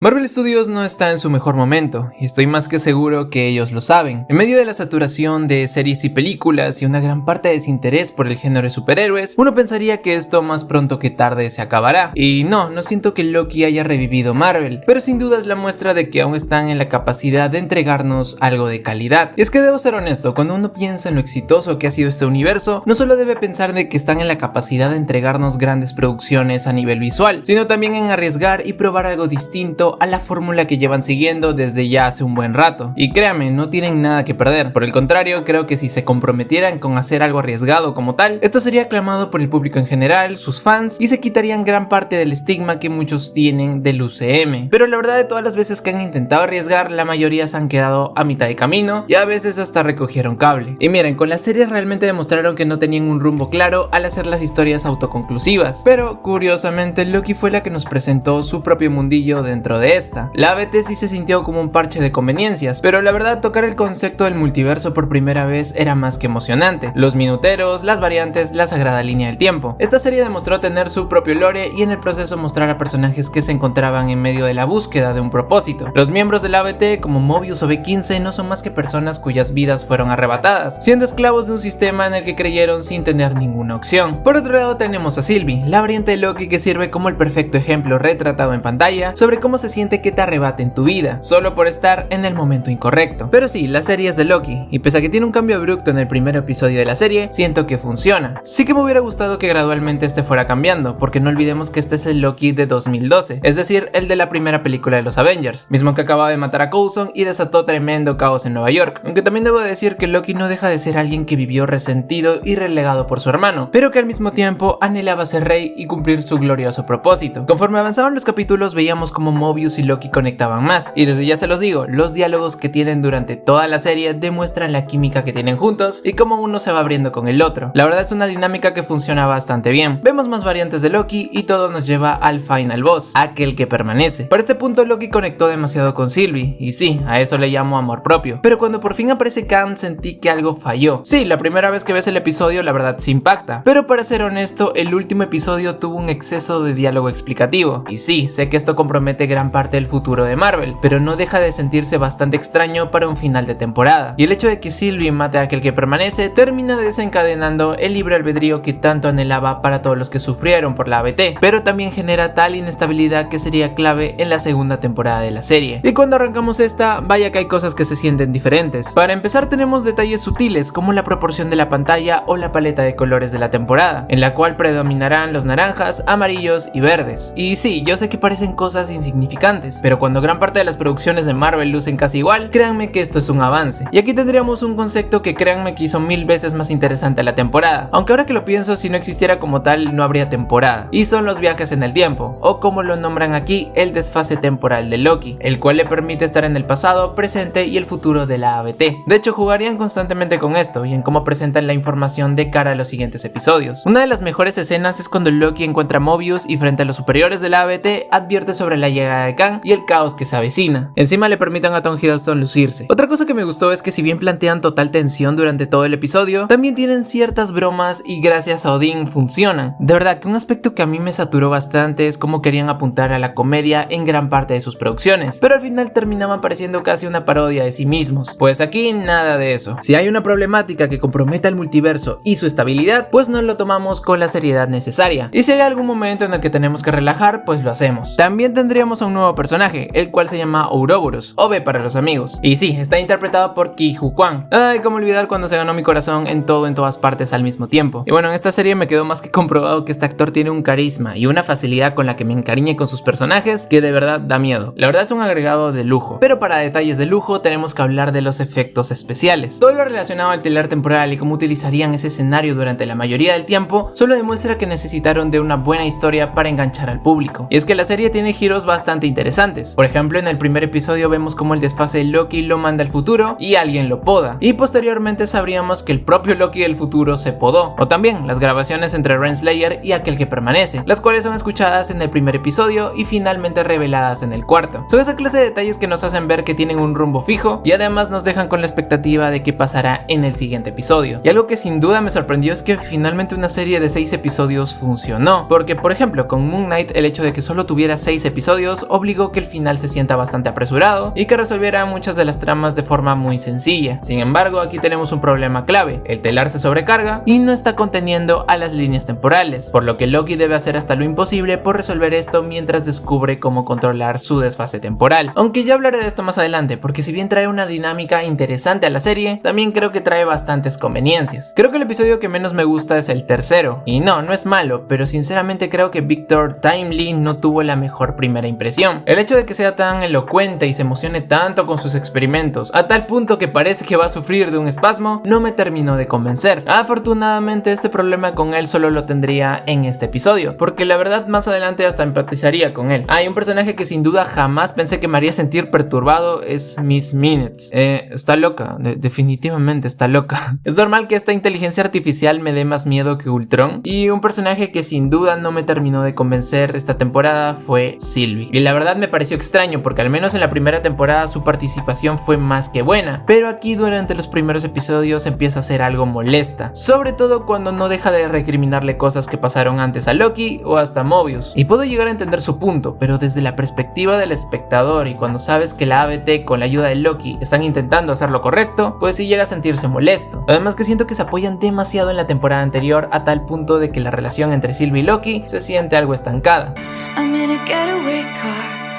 Marvel Studios no está en su mejor momento, y estoy más que seguro que ellos lo saben. En medio de la saturación de series y películas y una gran parte de desinterés por el género de superhéroes, uno pensaría que esto más pronto que tarde se acabará. Y no siento que Loki haya revivido Marvel, pero sin duda es la muestra de que aún están en la capacidad de entregarnos algo de calidad. Y es que debo ser honesto, cuando uno piensa en lo exitoso que ha sido este universo, no solo debe pensar de que están en la capacidad de entregarnos grandes producciones a nivel visual, sino también en arriesgar y probar algo distinto a la fórmula que llevan siguiendo desde ya hace un buen rato. Y créanme, no tienen nada que perder. Por el contrario, creo que si se comprometieran con hacer algo arriesgado como tal, esto sería aclamado por el público en general, sus fans, y se quitarían gran parte del estigma que muchos tienen del UCM. Pero la verdad, de todas las veces que han intentado arriesgar, la mayoría se han quedado a mitad de camino y a veces hasta recogieron cable. Y miren, con las series realmente demostraron que no tenían un rumbo claro al hacer las historias autoconclusivas. Pero curiosamente, Loki fue la que nos presentó su propio mundillo dentro de esta. La ABT sí se sintió como un parche de conveniencias, pero la verdad, tocar el concepto del multiverso por primera vez era más que emocionante. Los minuteros, las variantes, la sagrada línea del tiempo. Esta serie demostró tener su propio lore y en el proceso mostrar a personajes que se encontraban en medio de la búsqueda de un propósito. Los miembros del ABT, como Mobius o B15, no son más que personas cuyas vidas fueron arrebatadas, siendo esclavos de un sistema en el que creyeron sin tener ninguna opción. Por otro lado tenemos a Sylvie, la variante de Loki que sirve como el perfecto ejemplo retratado en pantalla sobre cómo se siente que te arrebaten tu vida, solo por estar en el momento incorrecto. Pero sí, la serie es de Loki, y pese a que tiene un cambio abrupto en el primer episodio de la serie, siento que funciona. Sí que me hubiera gustado que gradualmente este fuera cambiando, porque no olvidemos que este es el Loki de 2012, es decir, el de la primera película de los Avengers, mismo que acababa de matar a Coulson y desató tremendo caos en Nueva York. Aunque también debo decir que Loki no deja de ser alguien que vivió resentido y relegado por su hermano, pero que al mismo tiempo anhelaba ser rey y cumplir su glorioso propósito. Conforme avanzaban los capítulos veíamos como Mobius y Loki conectaban más, y desde ya se los digo, los diálogos que tienen durante toda la serie demuestran la química que tienen juntos y cómo uno se va abriendo con el otro. La verdad es una dinámica que funciona bastante bien. Vemos más variantes de Loki y todo nos lleva al final boss, aquel que permanece. Para este punto Loki conectó demasiado con Sylvie, y sí, a eso le llamo amor propio. Pero cuando por fin aparece Kang sentí que algo falló. Sí, la primera vez que ves el episodio la verdad se impacta, pero para ser honesto, el último episodio tuvo un exceso de diálogo explicativo. Y sí, sé que esto compromete gran parte del futuro de Marvel, pero no deja de sentirse bastante extraño para un final de temporada. Y el hecho de que Sylvie mate a aquel que permanece termina desencadenando el libre albedrío que tanto anhelaba para todos los que sufrieron por la ABT, pero también genera tal inestabilidad que sería clave en la segunda temporada de la serie. Y cuando arrancamos esta, vaya que hay cosas que se sienten diferentes. Para empezar tenemos detalles sutiles como la proporción de la pantalla o la paleta de colores de la temporada, en la cual predominarán los naranjas, amarillos y verdes. Y sí, yo sé que parecen cosas insignificantes, pero cuando gran parte de las producciones de Marvel lucen casi igual, créanme que esto es un avance. Y aquí tendríamos un concepto que créanme que hizo 1000 veces más interesante la temporada, aunque ahora que lo pienso, si no existiera como tal no habría temporada, y son los viajes en el tiempo, o como lo nombran aquí, el desfase temporal de Loki, el cual le permite estar en el pasado, presente y el futuro de la ABT. De hecho, jugarían constantemente con esto y en cómo presentan la información de cara a los siguientes episodios. Una de las mejores escenas es cuando Loki encuentra a Mobius y frente a los superiores de la ABT advierte sobre la llegada de Kang y el caos que se avecina. Encima le permiten a Tom Hiddleston lucirse. Otra cosa que me gustó es que si bien plantean total tensión durante todo el episodio, también tienen ciertas bromas y gracias a Odín funcionan. De verdad que un aspecto que a mí me saturó bastante es cómo querían apuntar a la comedia en gran parte de sus producciones, pero al final terminaban pareciendo casi una parodia de sí mismos. Pues aquí nada de eso. Si hay una problemática que comprometa el multiverso y su estabilidad, pues no lo tomamos con la seriedad necesaria. Y si hay algún momento en el que tenemos que relajar, pues lo hacemos. También tendríamos a un nuevo personaje, el cual se llama Ouroboros, o B para los amigos. Y sí, está interpretado por Ke Huy Quan. Ay, cómo olvidar cuando se ganó mi corazón en todas partes al mismo tiempo. Y bueno, en esta serie me quedó más que comprobado que este actor tiene un carisma y una facilidad con la que me encariñe con sus personajes que de verdad da miedo. La verdad es un agregado de lujo. Pero para detalles de lujo tenemos que hablar de los efectos especiales. Todo lo relacionado al telar temporal y cómo utilizarían ese escenario durante la mayoría del tiempo solo demuestra que necesitaron de una buena historia para enganchar al público. Y es que la serie tiene giros bastante interesantes. Por ejemplo, en el primer episodio vemos cómo el desfase de Loki lo manda al futuro y alguien lo poda, y posteriormente sabríamos que el propio Loki del futuro se podó. O también las grabaciones entre Renslayer y aquel que permanece, las cuales son escuchadas en el primer episodio y finalmente reveladas en el cuarto. Son esa clase de detalles que nos hacen ver que tienen un rumbo fijo y además nos dejan con la expectativa de qué pasará en el siguiente episodio. Y algo que sin duda me sorprendió es que finalmente una serie de 6 episodios funcionó, porque por ejemplo con Moon Knight el hecho de que solo tuviera 6 episodios obligó que el final se sienta bastante apresurado y que resolviera muchas de las tramas de forma muy sencilla. Sin embargo, aquí tenemos un problema clave: el telar se sobrecarga y no está conteniendo a las líneas temporales, por lo que Loki debe hacer hasta lo imposible por resolver esto mientras descubre cómo controlar su desfase temporal. Aunque ya hablaré de esto más adelante, porque si bien trae una dinámica interesante a la serie, también creo que trae bastantes conveniencias. Creo que el episodio que menos me gusta es el tercero, y no es malo, pero sinceramente creo que Victor Timely no tuvo la mejor primera impresión. El hecho de que sea tan elocuente y se emocione tanto con sus experimentos, a tal punto que parece que va a sufrir de un espasmo, no me terminó de convencer. Afortunadamente este problema con él solo lo tendría en este episodio, porque la verdad más adelante hasta empatizaría con él. Hay un personaje que sin duda jamás pensé que me haría sentir perturbado, es Miss Minutes. Está loca, definitivamente está loca. Es normal que esta inteligencia artificial me dé más miedo que Ultron, y un personaje que sin duda no me terminó de convencer esta temporada fue Sylvie. Y la verdad me pareció extraño, porque al menos en la primera temporada su participación fue más que buena, pero aquí durante los primeros episodios empieza a ser algo molesta, sobre todo cuando no deja de recriminarle cosas que pasaron antes a Loki o hasta Mobius. Y puedo llegar a entender su punto, pero desde la perspectiva del espectador y cuando sabes que la ABT con la ayuda de Loki están intentando hacer lo correcto, pues sí llega a sentirse molesto. Además que siento que se apoyan demasiado en la temporada anterior a tal punto de que la relación entre Sylvie y Loki se siente algo estancada.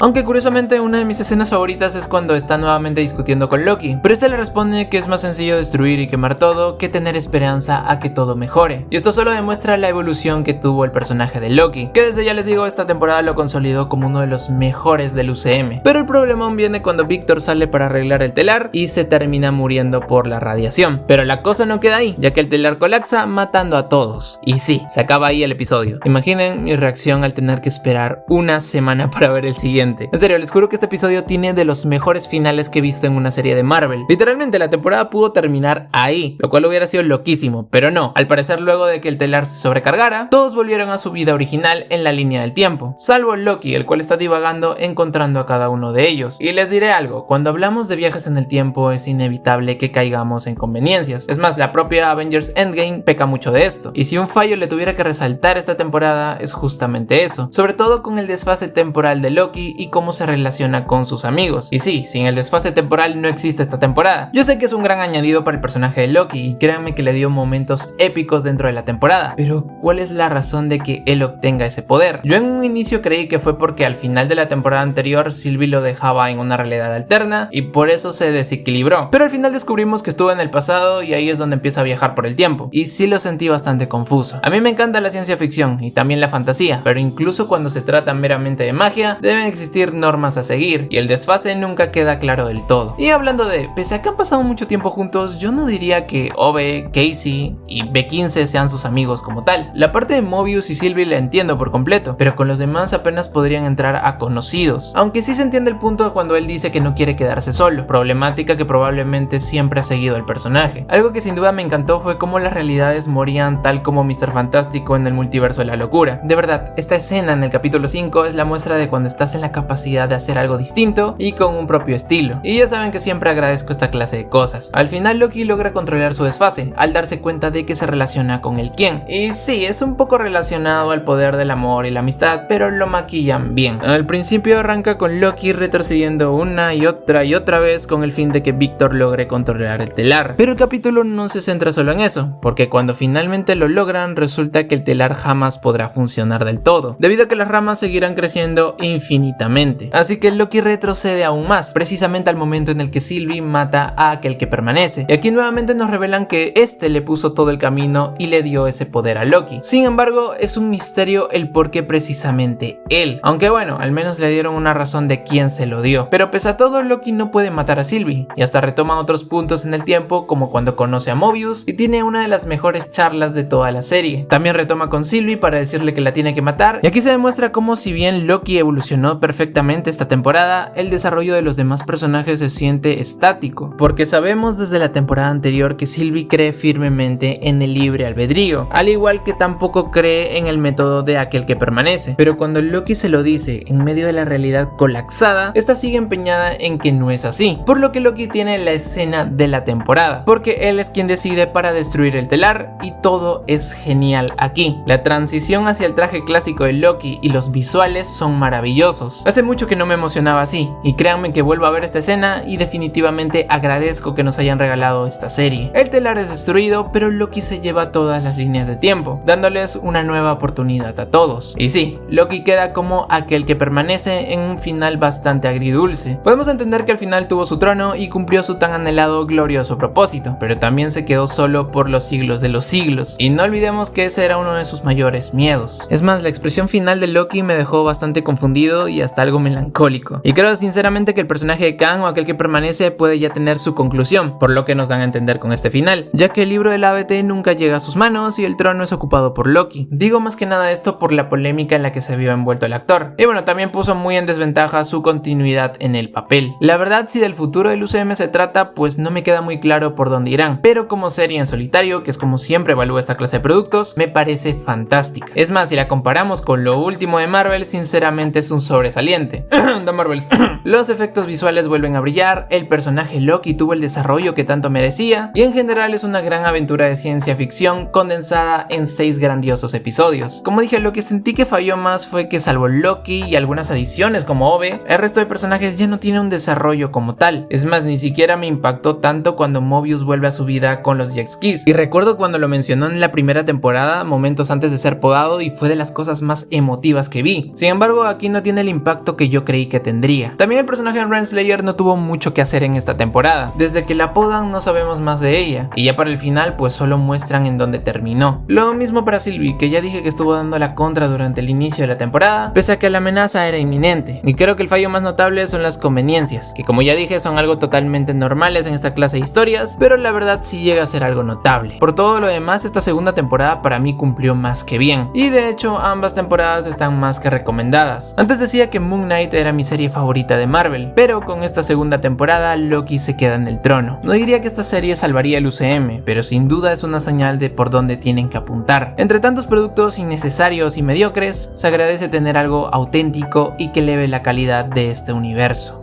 Aunque curiosamente una de mis escenas favoritas es cuando está nuevamente discutiendo con Loki, pero este le responde que es más sencillo destruir y quemar todo que tener esperanza a que todo mejore. Y esto solo demuestra la evolución que tuvo el personaje de Loki, que desde ya les digo, esta temporada lo consolidó como uno de los mejores del UCM. Pero el problemón viene cuando Victor sale para arreglar el telar y se termina muriendo por la radiación. Pero la cosa no queda ahí, ya que el telar colapsa matando a todos. Y sí, se acaba ahí el episodio. Imaginen mi reacción al tener que esperar una semana para ver el siguiente. En serio, les juro que este episodio tiene de los mejores finales que he visto en una serie de Marvel. Literalmente la temporada pudo terminar ahí, lo cual hubiera sido loquísimo, pero no. Al parecer, luego de que el telar se sobrecargara, todos volvieron a su vida original en la línea del tiempo, salvo Loki, el cual está divagando encontrando a cada uno de ellos. Y les diré algo: cuando hablamos de viajes en el tiempo es inevitable que caigamos en conveniencias. Es más, la propia Avengers Endgame peca mucho de esto, y si un fallo le tuviera que resaltar esta temporada es justamente eso, sobre todo con el desfase temporal de Loki y cómo se relaciona con sus amigos. Y sí, sin el desfase temporal no existe esta temporada. Yo sé que es un gran añadido para el personaje de Loki y créanme que le dio momentos épicos dentro de la temporada, pero ¿cuál es la razón de que él obtenga ese poder? Yo en un inicio creí que fue porque al final de la temporada anterior Sylvie lo dejaba en una realidad alterna y por eso se desequilibró, pero al final descubrimos que estuvo en el pasado y ahí es donde empieza a viajar por el tiempo, y sí lo sentí bastante confuso. A mí me encanta la ciencia ficción y también la fantasía, pero incluso cuando se trata meramente de magia deben existir normas a seguir y el desfase nunca queda claro del todo. Y hablando de, pese a que han pasado mucho tiempo juntos, yo no diría que Ove, Casey y B15 sean sus amigos como tal. La parte de Mobius y Sylvie la entiendo por completo, pero con los demás apenas podrían entrar a conocidos, aunque sí se entiende el punto cuando él dice que no quiere quedarse solo, problemática que probablemente siempre ha seguido el personaje. Algo que sin duda me encantó fue cómo las realidades morían tal como Mr. Fantástico en el multiverso de la locura. De verdad, esta escena en el capítulo 5 es la muestra de cuando estás en la capacidad de hacer algo distinto y con un propio estilo, y ya saben que siempre agradezco esta clase de cosas. Al final Loki logra controlar su desfase al darse cuenta de que se relaciona con el quién, y sí, es un poco relacionado al poder del amor y la amistad, pero lo maquillan bien. Al principio arranca con Loki retrocediendo una y otra vez con el fin de que Victor logre controlar el telar, pero el capítulo no se centra solo en eso, porque cuando finalmente lo logran resulta que el telar jamás podrá funcionar del todo, debido a que las ramas seguirán creciendo infinitamente. Así que Loki retrocede aún más, precisamente al momento en el que Sylvie mata a aquel que permanece, y aquí nuevamente nos revelan que este le puso todo el camino y le dio ese poder a Loki. Sin embargo, es un misterio el por qué precisamente él, aunque bueno, al menos le dieron una razón de quién se lo dio. Pero pese a todo, Loki no puede matar a Sylvie, y hasta retoma otros puntos en el tiempo, como cuando conoce a Mobius y tiene una de las mejores charlas de toda la serie. También retoma con Sylvie para decirle que la tiene que matar, y aquí se demuestra cómo si bien Loki evolucionó perfectamente esta temporada, el desarrollo de los demás personajes se siente estático, porque sabemos desde la temporada anterior que Sylvie cree firmemente en el libre albedrío, al igual que tampoco cree en el método de aquel que permanece, pero cuando Loki se lo dice en medio de la realidad colapsada, esta sigue empeñada en que no es así, por lo que Loki tiene la escena de la temporada, porque él es quien decide para destruir el telar y todo es genial aquí. La transición hacia el traje clásico de Loki y los visuales son maravillosos, humanos. Hace mucho que no me emocionaba así, y créanme que vuelvo a ver esta escena y definitivamente agradezco que nos hayan regalado esta serie. El telar es destruido, pero Loki se lleva todas las líneas de tiempo, dándoles una nueva oportunidad a todos. Y sí, Loki queda como aquel que permanece en un final bastante agridulce. Podemos entender que al final tuvo su trono y cumplió su tan anhelado glorioso propósito, pero también se quedó solo por los siglos de los siglos, y no olvidemos que ese era uno de sus mayores miedos. Es más, la expresión final de Loki me dejó bastante confundido y hasta algo melancólico, y creo sinceramente que el personaje de Kang o aquel que permanece puede ya tener su conclusión, por lo que nos dan a entender con este final, ya que el libro del ABT nunca llega a sus manos y el trono es ocupado por Loki. Digo más que nada esto por la polémica en la que se vio envuelto el actor, y bueno, también puso muy en desventaja su continuidad en el papel. La verdad, si del futuro del UCM se trata, pues no me queda muy claro por dónde irán, pero como serie en solitario, que es como siempre evalúo esta clase de productos, me parece fantástica. Es más, si la comparamos con lo último de Marvel, sinceramente es un sobresaliente. The Marvels. Los efectos visuales vuelven a brillar, el personaje Loki tuvo el desarrollo que tanto merecía, y en general es una gran aventura de ciencia ficción condensada en 6 grandiosos episodios. Como dije, lo que sentí que falló más fue que salvo Loki y algunas adiciones como Ove, el resto de personajes ya no tiene un desarrollo como tal. Es más, ni siquiera me impactó tanto cuando Mobius vuelve a su vida con los Jet Skis, y recuerdo cuando lo mencionó en la primera temporada, momentos antes de ser podado, y fue de las cosas más emotivas que vi. Sin embargo, aquí no tiene el impacto que yo creí que tendría. También el personaje de Renslayer no tuvo mucho que hacer en esta temporada. Desde que la podan no sabemos más de ella, y ya para el final pues solo muestran en dónde terminó. Lo mismo para Sylvie, que ya dije que estuvo dando la contra durante el inicio de la temporada, pese a que la amenaza era inminente. Y creo que el fallo más notable son las conveniencias, que como ya dije son algo totalmente normales en esta clase de historias, pero la verdad sí llega a ser algo notable. Por todo lo demás, esta segunda temporada para mí cumplió más que bien, y de hecho ambas temporadas están más que recomendadas. Antes decía que Moon Knight era mi serie favorita de Marvel, pero con esta segunda temporada Loki se queda en el trono. No diría que esta serie salvaría el UCM, pero sin duda es una señal de por dónde tienen que apuntar. Entre tantos productos innecesarios y mediocres, se agradece tener algo auténtico y que eleve la calidad de este universo.